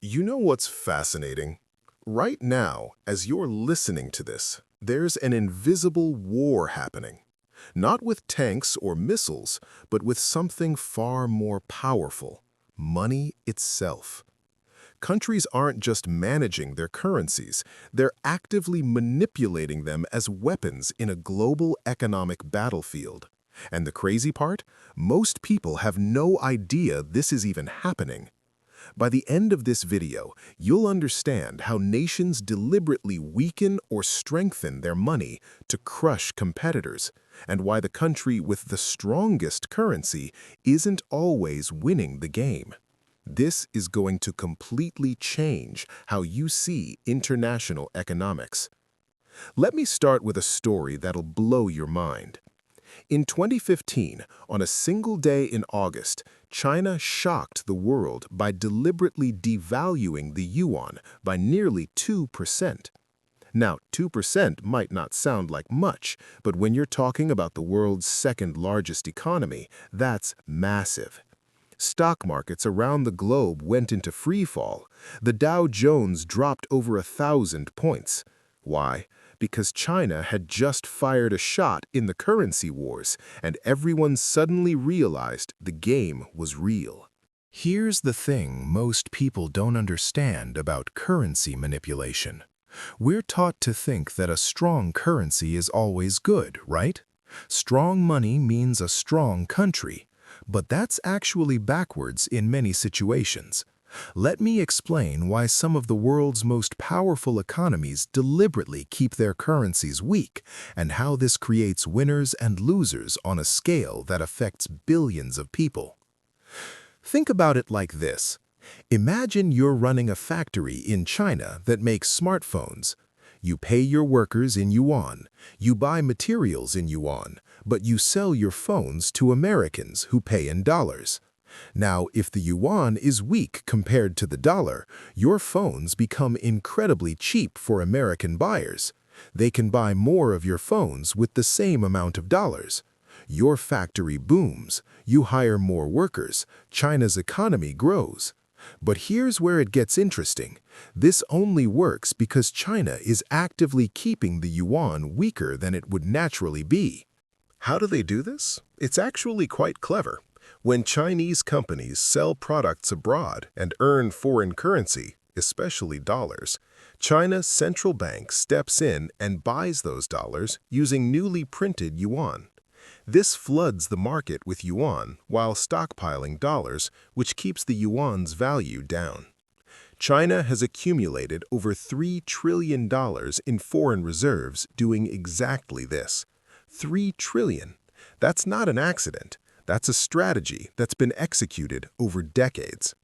You know what's fascinating? Right now, as you're listening to this, there's an invisible war happening. Not with tanks or missiles, but with something far more powerful: money itself. Countries aren't just managing their currencies, they're actively manipulating them as weapons in a global economic battlefield. And the crazy part? Most people have no idea this is even happening. By the end of this video, you'll understand how nations deliberately weaken or strengthen their money to crush competitors, and why the country with the strongest currency isn't always winning the game. This is going to completely change how you see international economics. Let me start with a story that'll blow your mind. In 2015, on a single day in August, China shocked the world by deliberately devaluing the yuan by nearly 2%. Now, 2% might not sound like much, but when you're talking about the world's second largest economy, that's massive. Stock markets around the globe went into free fall. The Dow Jones dropped over 1,000 points. Why? Because China had just fired a shot in the currency wars, and everyone suddenly realized the game was real. Here's the thing most people don't understand about currency manipulation. We're taught to think that a strong currency is always good, right? Strong money means a strong country. But that's actually backwards in many situations. Let me explain why some of the world's most powerful economies deliberately keep their currencies weak, and how this creates winners and losers on a scale that affects billions of people. Think about it like this. Imagine you're running a factory in China that makes smartphones. You pay your workers in yuan, you buy materials in yuan, but you sell your phones to Americans who pay in dollars. Now, if the yuan is weak compared to the dollar, your phones become incredibly cheap for American buyers. They can buy more of your phones with the same amount of dollars. Your factory booms, you hire more workers, China's economy grows. But here's where it gets interesting. This only works because China is actively keeping the yuan weaker than it would naturally be. How do they do this? It's actually quite clever. When Chinese companies sell products abroad and earn foreign currency, especially dollars, China's central bank steps in and buys those dollars using newly printed yuan. This floods the market with yuan while stockpiling dollars, which keeps the yuan's value down. China has accumulated over $3 trillion in foreign reserves doing exactly this. $3 trillion. That's not an accident. That's a strategy that's been executed over decades.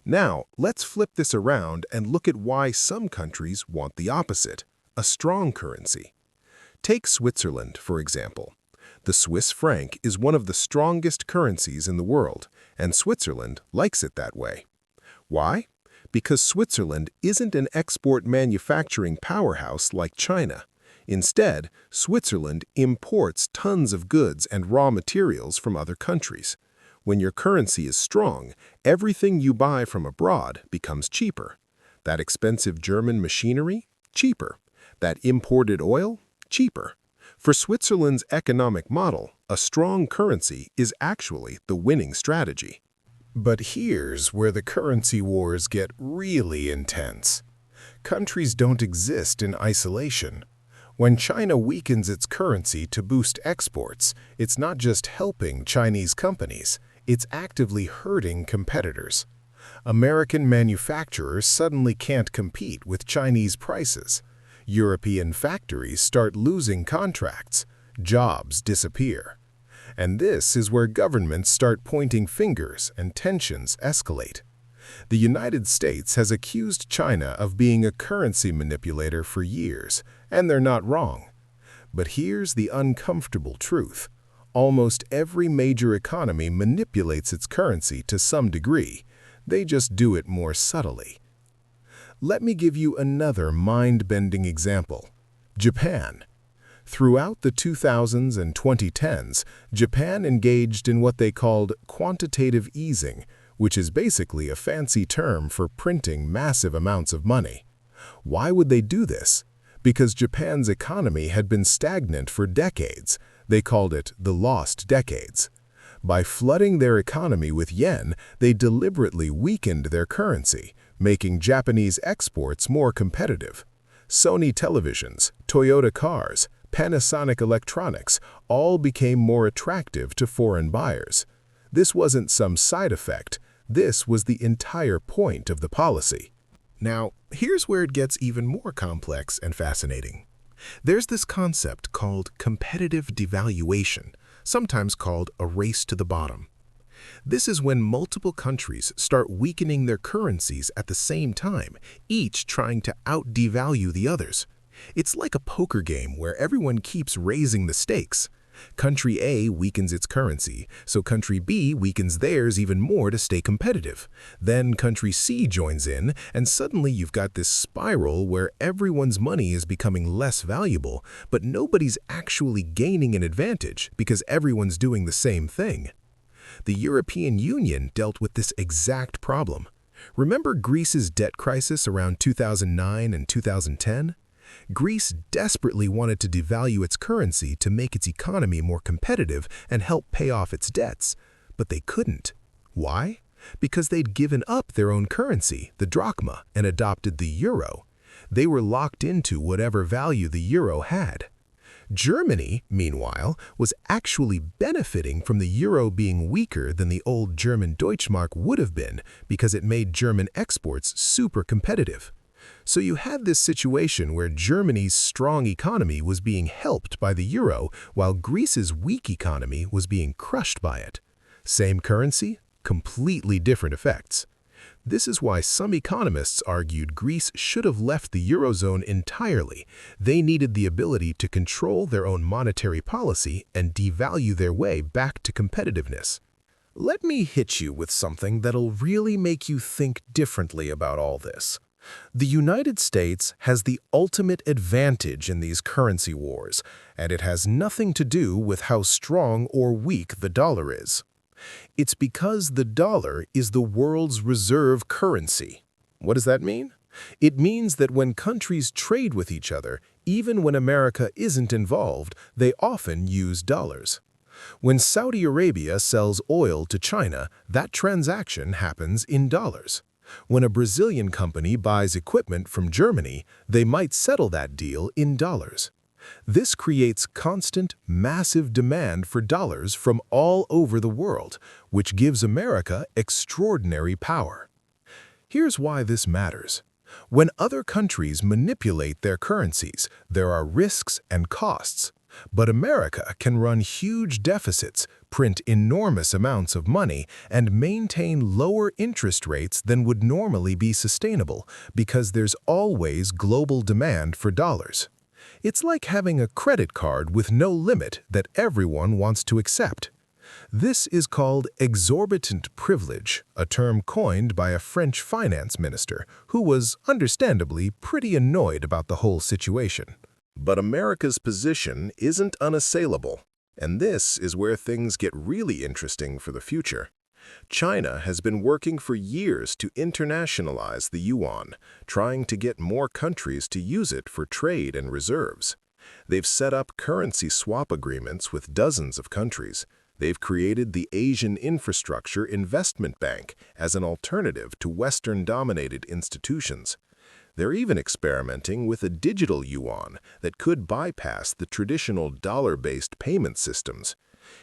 Now, let's flip this around and look at why some countries want the opposite: a strong currency. Take Switzerland, for example. The Swiss franc is one of the strongest currencies in the world, and Switzerland likes it that way. Why? Because Switzerland isn't an export manufacturing powerhouse like China. Instead, Switzerland imports tons of goods and raw materials from other countries. When your currency is strong, everything you buy from abroad becomes cheaper. That expensive German machinery? Cheaper. That imported oil? Cheaper. For Switzerland's economic model, a strong currency is actually the winning strategy. But here's where the currency wars get really intense. Countries don't exist in isolation. When China weakens its currency to boost exports, it's not just helping Chinese companies, it's actively hurting competitors. American manufacturers suddenly can't compete with Chinese prices. European factories start losing contracts. Jobs disappear. And this is where governments start pointing fingers and tensions escalate. The United States has accused China of being a currency manipulator for years, and they're not wrong. But here's the uncomfortable truth. Almost every major economy manipulates its currency to some degree. They just do it more subtly. Let me give you another mind-bending example. Japan. Throughout the 2000s and 2010s, Japan engaged in what they called quantitative easing, which is basically a fancy term for printing massive amounts of money. Why would they do this? Because Japan's economy had been stagnant for decades. They called it the lost decades. By flooding their economy with yen, they deliberately weakened their currency, making Japanese exports more competitive. Sony televisions, Toyota cars, Panasonic electronics all became more attractive to foreign buyers. This wasn't some side effect. This was the entire point of the policy. Now, here's where it gets even more complex and fascinating. There's this concept called competitive devaluation, sometimes called a race to the bottom. This is when multiple countries start weakening their currencies at the same time, each trying to out-devalue the others. It's like a poker game where everyone keeps raising the stakes. Country A weakens its currency, so country B weakens theirs even more to stay competitive. Then country C joins in, and suddenly you've got this spiral where everyone's money is becoming less valuable, but nobody's actually gaining an advantage because everyone's doing the same thing. The European Union dealt with this exact problem. Remember Greece's debt crisis around 2009 and 2010? Greece desperately wanted to devalue its currency to make its economy more competitive and help pay off its debts, but they couldn't. Why? Because they'd given up their own currency, the drachma, and adopted the euro. They were locked into whatever value the euro had. Germany, meanwhile, was actually benefiting from the euro being weaker than the old German Deutschmark would have been because it made German exports super competitive. So you had this situation where Germany's strong economy was being helped by the euro, while Greece's weak economy was being crushed by it. Same currency, completely different effects. This is why some economists argued Greece should have left the Eurozone entirely. They needed the ability to control their own monetary policy and devalue their way back to competitiveness. Let me hit you with something that'll really make you think differently about all this. The United States has the ultimate advantage in these currency wars, and it has nothing to do with how strong or weak the dollar is. It's because the dollar is the world's reserve currency. What does that mean? It means that when countries trade with each other, even when America isn't involved, they often use dollars. When Saudi Arabia sells oil to China, that transaction happens in dollars. When a Brazilian company buys equipment from Germany, they might settle that deal in dollars. This creates constant, massive demand for dollars from all over the world, which gives America extraordinary power. Here's why this matters. When other countries manipulate their currencies, there are risks and costs. But America can run huge deficits, print enormous amounts of money, and maintain lower interest rates than would normally be sustainable because there's always global demand for dollars. It's like having a credit card with no limit that everyone wants to accept. This is called exorbitant privilege, a term coined by a French finance minister who was understandably pretty annoyed about the whole situation. But America's position isn't unassailable, and this is where things get really interesting for the future. China has been working for years to internationalize the yuan, trying to get more countries to use it for trade and reserves. They've set up currency swap agreements with dozens of countries. They've created the Asian Infrastructure Investment Bank as an alternative to Western-dominated institutions. They're even experimenting with a digital yuan that could bypass the traditional dollar-based payment systems.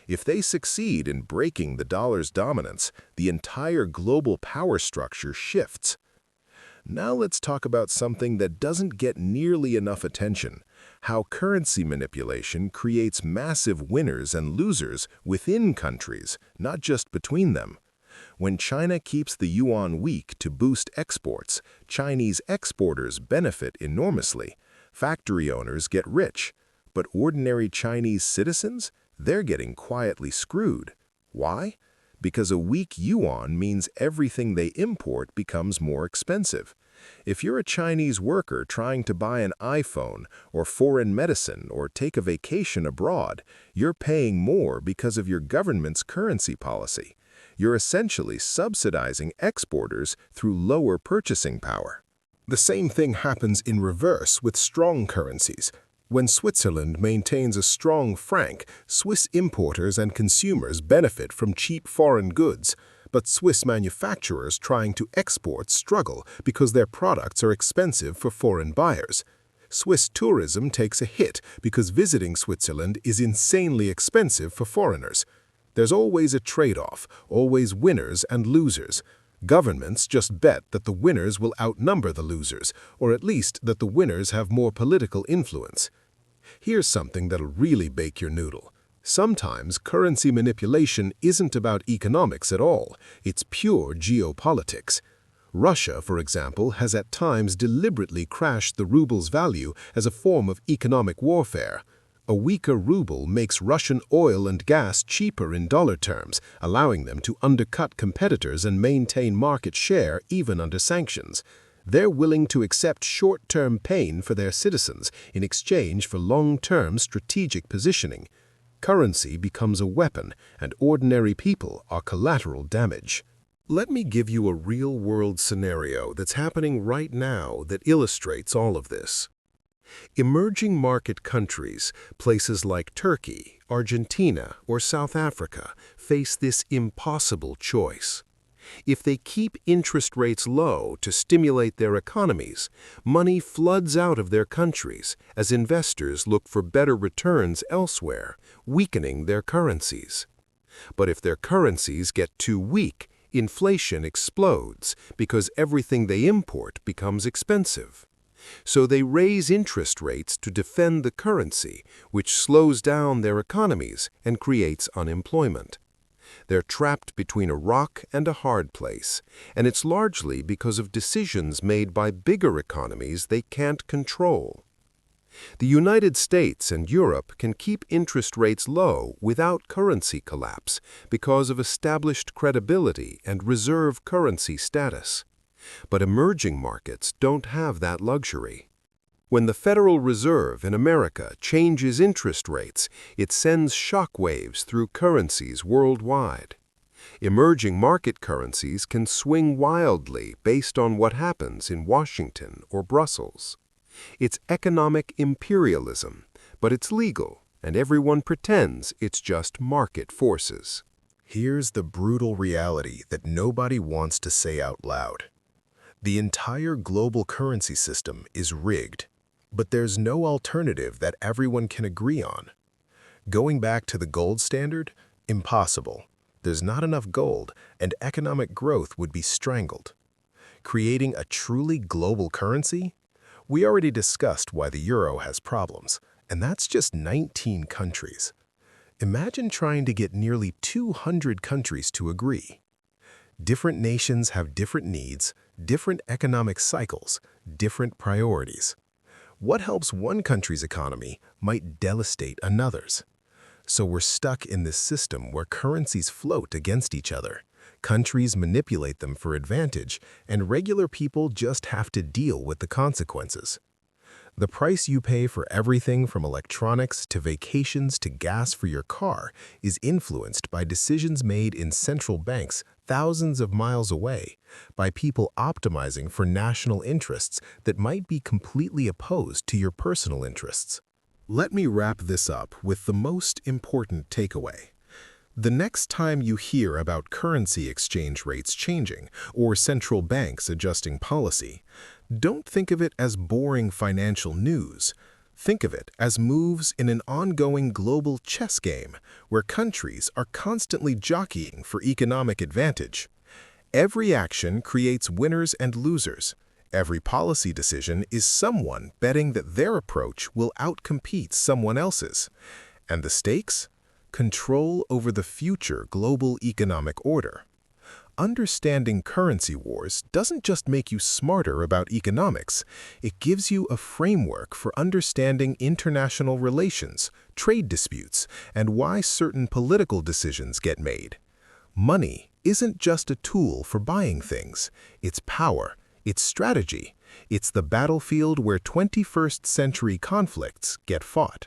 If they succeed in breaking the dollar's dominance, the entire global power structure shifts. Now let's talk about something that doesn't get nearly enough attention: how currency manipulation creates massive winners and losers within countries, not just between them. When China keeps the yuan weak to boost exports, Chinese exporters benefit enormously. Factory owners get rich, but ordinary Chinese citizens, they're getting quietly screwed. Why? Because a weak yuan means everything they import becomes more expensive. If you're a Chinese worker trying to buy an iPhone or foreign medicine or take a vacation abroad, you're paying more because of your government's currency policy. You're essentially subsidizing exporters through lower purchasing power. The same thing happens in reverse with strong currencies. When Switzerland maintains a strong franc, Swiss importers and consumers benefit from cheap foreign goods, but Swiss manufacturers trying to export struggle because their products are expensive for foreign buyers. Swiss tourism takes a hit because visiting Switzerland is insanely expensive for foreigners. There's always a trade-off, always winners and losers. Governments just bet that the winners will outnumber the losers, or at least that the winners have more political influence. Here's something that'll really bake your noodle. Sometimes currency manipulation isn't about economics at all, it's pure geopolitics. Russia, for example, has at times deliberately crashed the ruble's value as a form of economic warfare. A weaker ruble makes Russian oil and gas cheaper in dollar terms, allowing them to undercut competitors and maintain market share even under sanctions. They're willing to accept short-term pain for their citizens in exchange for long-term strategic positioning. Currency becomes a weapon, and ordinary people are collateral damage. Let me give you a real-world scenario that's happening right now that illustrates all of this. Emerging market countries, places like Turkey, Argentina, or South Africa, face this impossible choice. If they keep interest rates low to stimulate their economies, money floods out of their countries as investors look for better returns elsewhere, weakening their currencies. But if their currencies get too weak, inflation explodes because everything they import becomes expensive. So they raise interest rates to defend the currency, which slows down their economies and creates unemployment. They're trapped between a rock and a hard place, and it's largely because of decisions made by bigger economies they can't control. The United States and Europe can keep interest rates low without currency collapse because of established credibility and reserve currency status. But emerging markets don't have that luxury. When the Federal Reserve in America changes interest rates, it sends shockwaves through currencies worldwide. Emerging market currencies can swing wildly based on what happens in Washington or Brussels. It's economic imperialism, but it's legal, and everyone pretends it's just market forces. Here's the brutal reality that nobody wants to say out loud. The entire global currency system is rigged, but there's no alternative that everyone can agree on. Going back to the gold standard? Impossible. There's not enough gold, and economic growth would be strangled. Creating a truly global currency? We already discussed why the euro has problems, and that's just 19 countries. Imagine trying to get nearly 200 countries to agree. Different nations have different needs, different economic cycles, different priorities. What helps one country's economy might devastate another's. So we're stuck in this system where currencies float against each other. Countries manipulate them for advantage, and regular people just have to deal with the consequences. The price you pay for everything from electronics to vacations to gas for your car is influenced by decisions made in central banks thousands of miles away, by people optimizing for national interests that might be completely opposed to your personal interests. Let me wrap this up with the most important takeaway. The next time you hear about currency exchange rates changing or central banks adjusting policy, don't think of it as boring financial news. Think of it as moves in an ongoing global chess game where countries are constantly jockeying for economic advantage. Every action creates winners and losers. Every policy decision is someone betting that their approach will outcompete someone else's. And the stakes? Control over the future global economic order. Understanding currency wars doesn't just make you smarter about economics, it gives you a framework for understanding international relations, trade disputes, and why certain political decisions get made. Money isn't just a tool for buying things, it's power, it's strategy, it's the battlefield where 21st century conflicts get fought.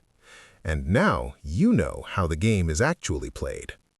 And now you know how the game is actually played.